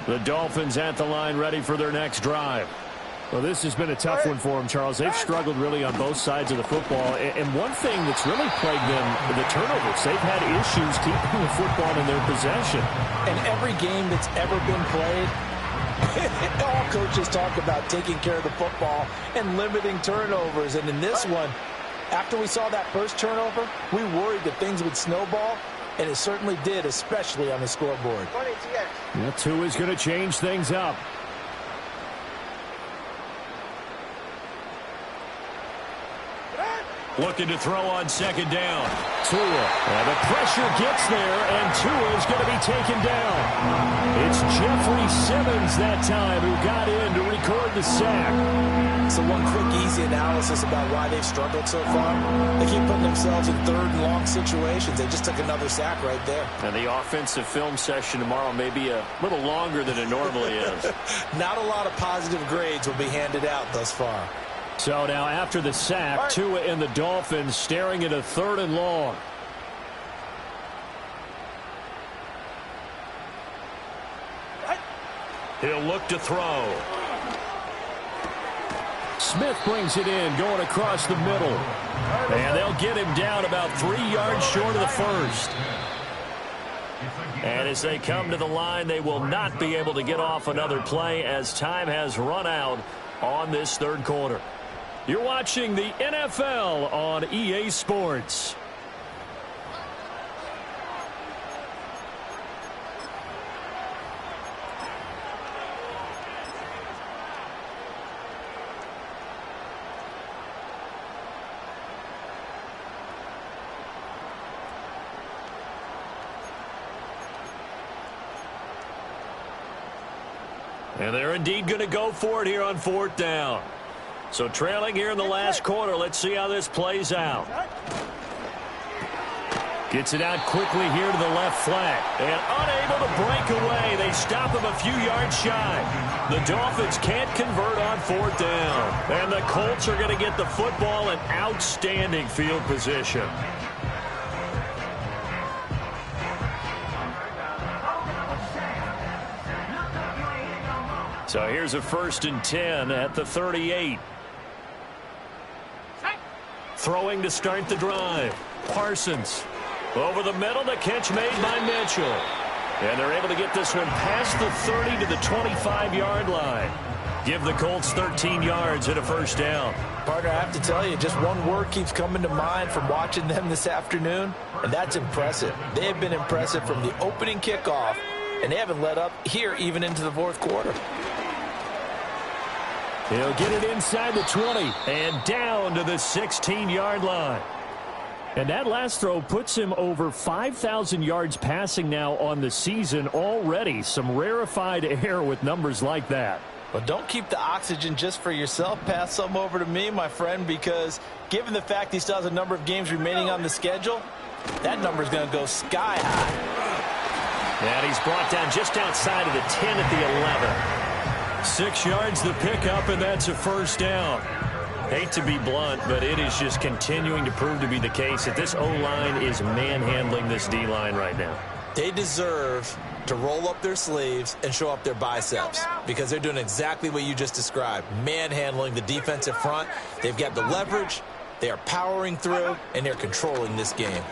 S5: The Dolphins at the line, ready for their next drive. Well, this has been a tough one for them, Charles. They've struggled really on both sides of the football. And one thing that's really plagued them, the turnovers. They've had issues keeping the football in their possession.
S8: And every game that's ever been played, all coaches talk about taking care of the football and limiting turnovers. And in this one, after we saw that first turnover, we worried that things would snowball. And it certainly did, especially on the scoreboard.
S5: Well, Tua's going to change things up. Looking to throw on 2nd down. Tua. And the pressure gets there, and Tua's going to be taken down. It's Jeffrey Simmons that time who got in to record the sack.
S7: So one quick, easy analysis about why they've struggled so far. They keep putting themselves in 3rd and long situations. They just took another sack right there.
S5: And the offensive film session tomorrow may be a little longer than it normally is.
S7: Not a lot of positive grades will be handed out thus far.
S5: So now after the sack, Tua and the Dolphins staring at a 3rd and long. He'll look to throw. Smith brings it in, going across the middle. And they'll get him down about 3 yards short of the first. And as they come to the line, they will not be able to get off another play as time has run out on this 3rd quarter. You're watching the NFL on EA Sports.
S6: And they're indeed going to go for it here on 4th down. So trailing here in the last quarter. Let's see how this plays out. Gets it out quickly here to the left flat. And unable to break away. They stop him a few yards shy. The Dolphins can't convert on 4th down. And the Colts are going to get the football in outstanding field position. So here's a 1st and 10 at the 38. Throwing to start the drive. Parsons. Over the middle, the catch made by Mitchell. And they're able to get this one past the 30 to the 25-yard line. Give the Colts 13 yards and a 1st down.
S8: Partner, I have to tell you, just one word keeps coming to mind from watching them this afternoon, and that's impressive. They have been impressive from the opening kickoff, and they haven't let up here even into the 4th quarter.
S6: He'll get it inside the 20 and down to the 16-yard line. And that last throw puts him over 5,000 yards passing now on the season already. Some rarefied air with numbers like that.
S8: But don't keep the oxygen just for yourself. Pass some over to me, my friend, because given the fact he still has a number of games remaining on the schedule, that number is going to go sky high.
S6: And he's brought down just outside of the 10 at the 11. 6 yards the pickup, and that's a 1st down. Hate to be blunt, but it is just continuing to prove to be the case that this O-line is manhandling this D-line right now.
S7: They deserve to roll up their sleeves and show up their biceps because they're doing exactly what you just described, manhandling the defensive front. They've got the leverage, they are powering through, and they're controlling this game.
S6: And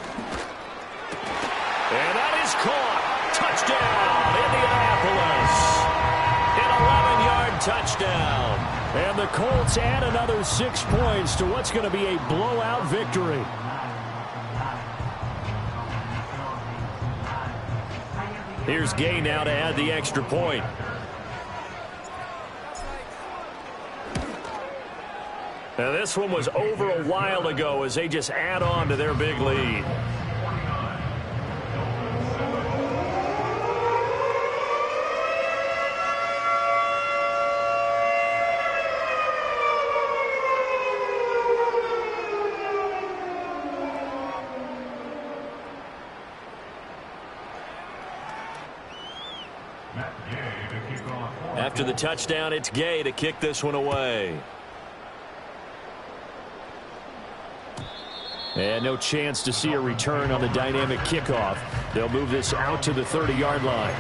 S6: that is caught. Touchdown, Indianapolis. An 11-yard touchdown. And the Colts add another 6 points to what's going to be a blowout victory. Here's Gay now to add the extra point. Now this one was over a while ago as they just add on to their big lead. After the touchdown, it's Gay to kick this one away. And no chance to see a return on the dynamic kickoff. They'll move this out to the 30-yard line.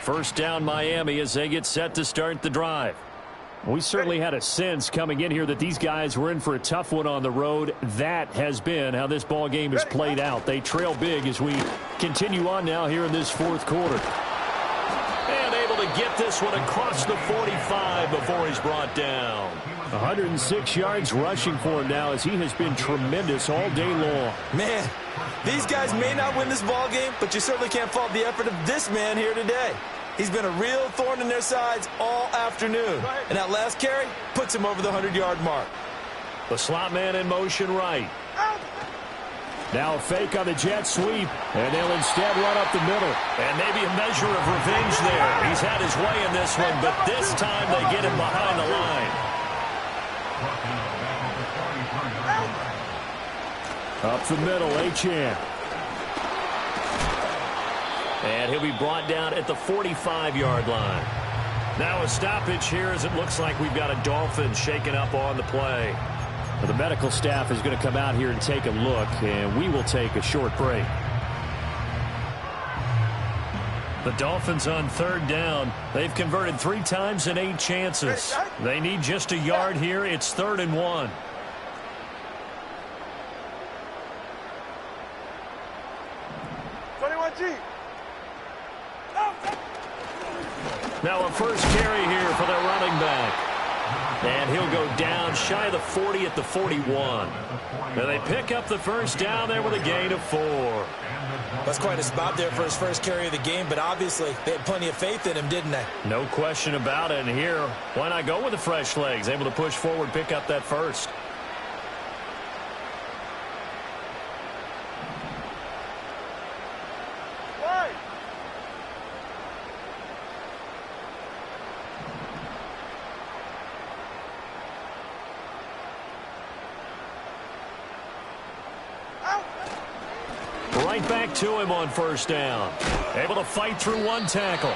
S6: First down Miami as they get set to start the drive.
S5: We certainly had a sense coming in here that these guys were in for a tough one on the road. That has been how this ball game has played out. They trail big as we continue on now here in this fourth quarter. And able to get this one across the 45 before he's brought down. 106 yards rushing for him now as he has been tremendous all day long.
S7: Man, these guys may not win this ball game, but you certainly can't fault the effort of this man here today. He's been a real thorn in their sides all afternoon. And that last carry puts him over the 100-yard mark.
S5: The slot man in motion right. Now a fake on the jet sweep, and they'll instead run up the middle. And maybe a measure of revenge there. He's had his way in this one, but this time they get him behind the line. Up the middle, Achane. And he'll be brought down at the 45-yard line. Now a stoppage here as it looks like we've got a Dolphins shaken up on the play. Well, the medical staff is going to come out here and take a look, and we will take a short break. The Dolphins on third down. They've converted 3 times in 8 chances. They need just a yard here. It's 3rd and 1. Now a first carry here for their running back. And he'll go down shy of the 40 at the 41. And they pick up the first down there with a gain of 4.
S7: That's quite a spot there for his first carry of the game, but obviously they had plenty of faith in him, didn't they?
S5: No question about it. And here, why not go with the fresh legs? Able to push forward, pick up that first. Right back to him on first down. Able to fight through 1 tackle.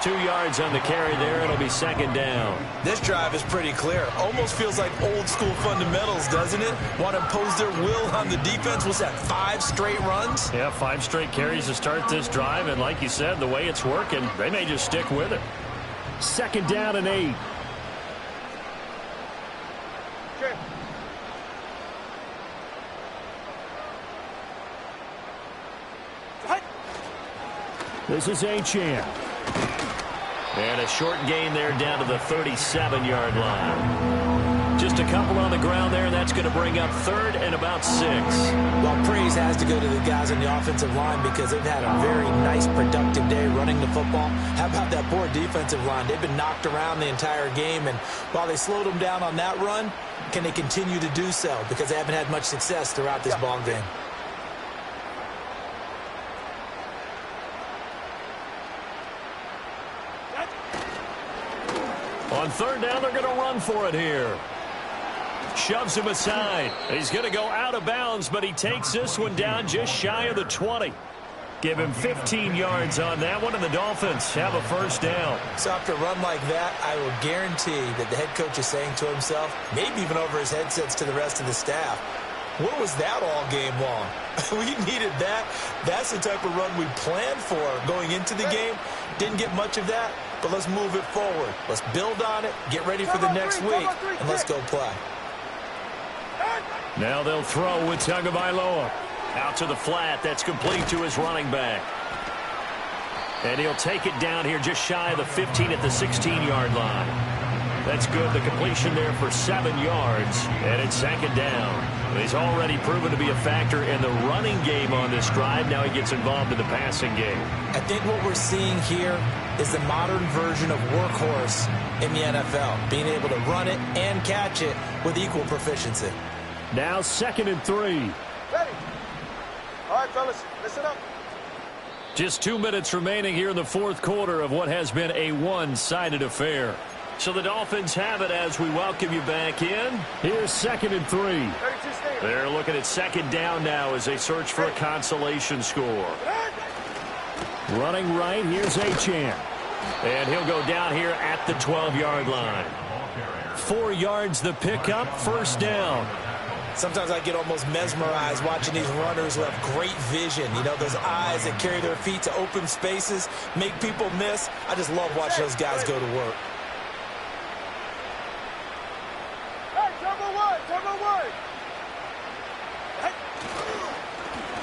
S5: 2 yards on the carry there. It'll be 2nd down.
S7: This drive is pretty clear. Almost feels like old school fundamentals, doesn't it? Want to impose their will on the defense. Was that 5 straight runs?
S5: Yeah, 5 straight carries to start this drive. And like you said, the way it's working, they may just stick with it. 2nd down and 8. This is Achane. And a short gain there down to the 37-yard line. Just a couple on the ground there. That's going to bring up 3rd and about 6.
S7: Well, praise has to go to the guys on the offensive line because they've had a very nice, productive day running the football. How about that poor defensive line? They've been knocked around the entire game, and while they slowed them down on that run, can they continue to do so? Because they haven't had much success throughout this ball game.
S5: On 3rd down, they're going to run for it here. Shoves him aside. He's going to go out of bounds, but he takes this one down just shy of the 20. Give him 15 yards on that one, and the Dolphins have a first down.
S7: So after a run like that, I will guarantee that the head coach is saying to himself, maybe even over his headsets to the rest of the staff, what was that all game long? We needed that. That's the type of run we planned for going into the game. Didn't get much of that, but let's move it forward. Let's build on it, get ready for the next week, and let's go play.
S5: Now they'll throw with Tagovailoa. Out to the flat. That's complete to his running back. And he'll take it down here just shy of the 15 at the 16-yard line. That's good. The completion there for 7 yards. And it's 2nd down. He's already proven to be a factor in the running game on this drive. Now he gets involved in the passing game.
S7: I think what we're seeing here is the modern version of workhorse in the NFL. Being able to run it and catch it with equal proficiency.
S5: Now 2nd and 3.
S9: Ready. All right, fellas, listen up.
S5: Just 2 minutes remaining here in the fourth quarter of what has been a one-sided affair. So the Dolphins have it as we welcome you back in. Here's 2nd and 3. They're looking at 2nd down now as they search for a consolation score. Running right, here's Achane. And he'll go down here at the 12-yard line. 4 yards the pickup, first down.
S7: Sometimes I get almost mesmerized watching these runners who have great vision. You know, those eyes that carry their feet to open spaces, make people miss. I just love watching those guys go to work.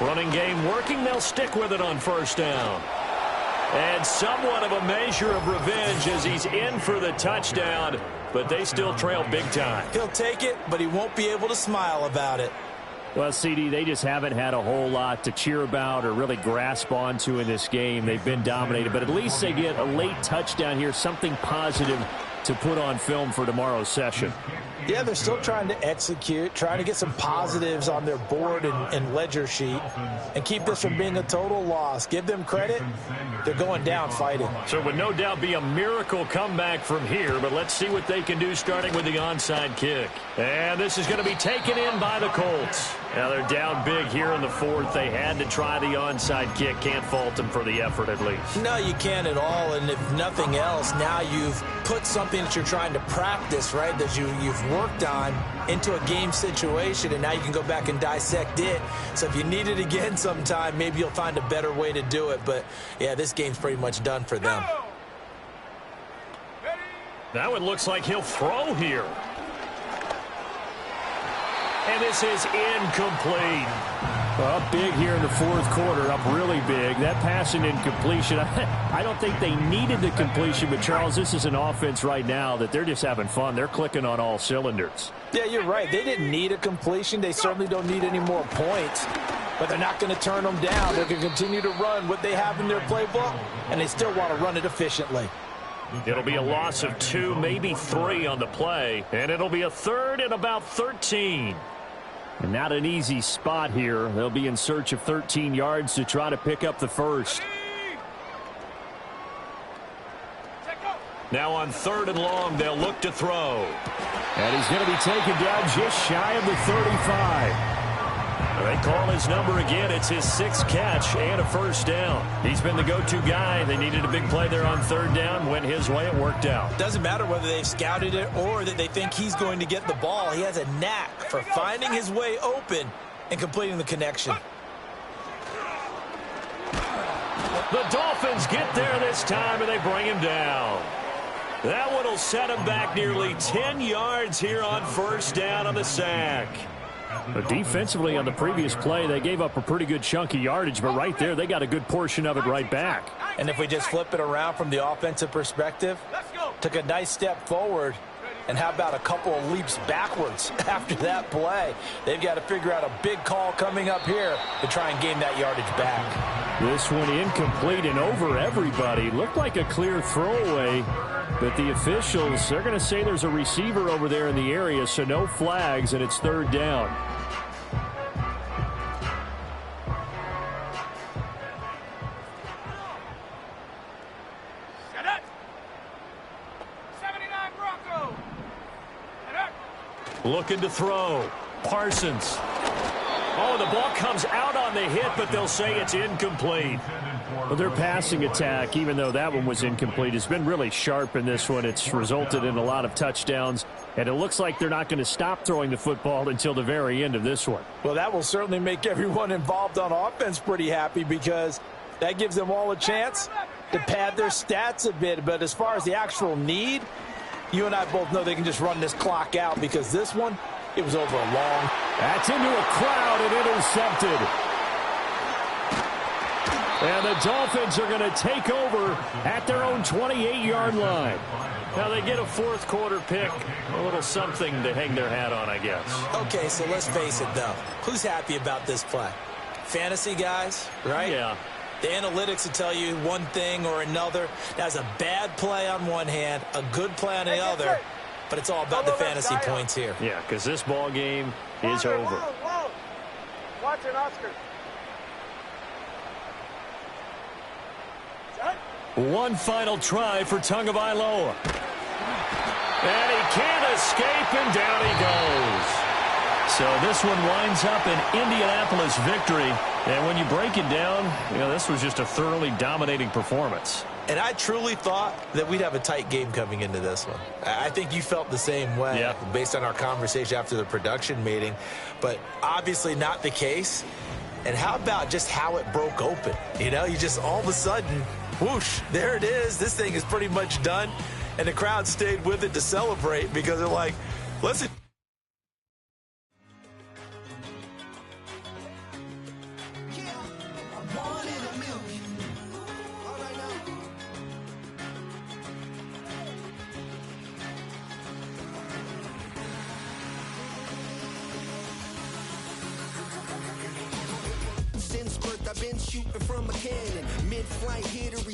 S5: Running game working. They'll stick with it on first down. And somewhat of a measure of revenge as he's in for the touchdown, but they still trail big time.
S7: He'll take it, but he won't be able to smile about it.
S5: Well, CD, they just haven't had a whole lot to cheer about or really grasp onto in this game. They've been dominated, but at least they get a late touchdown here, something positive to put on film for tomorrow's session.
S7: Yeah, they're still trying to execute, trying to get some positives on their board and ledger sheet and keep this from being a total loss. Give them credit. They're going down fighting.
S5: So it would no doubt be a miracle comeback from here, but let's see what they can do starting with the onside kick. And this is going to be taken in by the Colts. Now they're down big here in the fourth. They had to try the onside kick. Can't fault them for the effort at least.
S7: No, you can't at all. And if nothing else, now you've put something that you're trying to practice, right, that you've worked on into a game situation, and now you can go back and dissect it. So if you need it again sometime, maybe you'll find a better way to do it. But, yeah, this game's pretty much done for them.
S5: Now it looks like he'll throw here. And this is incomplete. Up big here in the fourth quarter, up really big. That passing incompletion, I don't think they needed the completion, but Charles, this is an offense right now that they're just having fun. They're clicking on all cylinders.
S7: Yeah, you're right. They didn't need a completion. They certainly don't need any more points, but they're not going to turn them down. They're going to continue to run what they have in their playbook, and they still want to run it efficiently.
S5: It'll be a loss of 2, maybe 3 on the play, and it'll be a third and about 13. And not an easy spot here. They'll be in search of 13 yards to try to pick up the first. Now on 3rd and long, they'll look to throw. And he's going to be taken down just shy of the 35. They call his number again. It's his 6th catch and a first down. He's been the go-to guy. They needed a big play there on 3rd down. Went his way. It worked out.
S7: Doesn't matter whether they've scouted it or that they think he's going to get the ball. He has a knack for finding his way open and completing the connection.
S5: The Dolphins get there this time, and they bring him down. That one will set him back nearly 10 yards here on first down on the sack. But defensively on the previous play, they gave up a pretty good chunk of yardage, but right there, they got a good portion of it right back.
S7: And if we just flip it around from the offensive perspective, took a nice step forward, and how about a couple of leaps backwards after that play? They've got to figure out a big call coming up here to try and gain that yardage back.
S5: This one incomplete and over everybody. Looked like a clear throwaway, but the officials, they're going to say there's a receiver over there in the area, so no flags, and it's 3rd down. Looking to throw. Parsons. Oh, the ball comes out on the hit, but they'll say it's incomplete. Well, their passing attack, even though that one was incomplete, has been really sharp in this one. It's resulted in a lot of touchdowns, and it looks like they're not going to stop throwing the football until the very end of this one.
S7: Well, that will certainly make everyone involved on offense pretty happy because that gives them all a chance to pad their stats a bit. But as far as the actual need, you and I both know they can just run this clock out because this one, it was over a long.
S5: That's into a crowd and intercepted. And the Dolphins are going to take over at their own 28-yard line. Now they get a 4th quarter pick, a little something to hang their hat on, I guess.
S7: Okay, so let's face it, though. Who's happy about this play? Fantasy guys, right?
S5: Yeah.
S7: The analytics will tell you one thing or another. That's a bad play on one hand, a good play on the other, but it's all about the fantasy points here.
S5: Yeah, because this ball game is over.
S9: Whoa. Watch it, Oscar.
S5: One final try for Tagovailoa. And he can't escape, and down he goes. So this one winds up an Indianapolis victory. And when you break it down, you know, this was just a thoroughly dominating performance.
S7: And I truly thought that we'd have a tight game coming into this one. I think you felt the same way based on our conversation after the production meeting. But obviously not the case. And how about just how it broke open? You know, you just all of a sudden, whoosh, there it is. This thing is pretty much done. And the crowd stayed with it to celebrate because they're like, listen.
S2: shooting from a cannon. Mid-flight, here to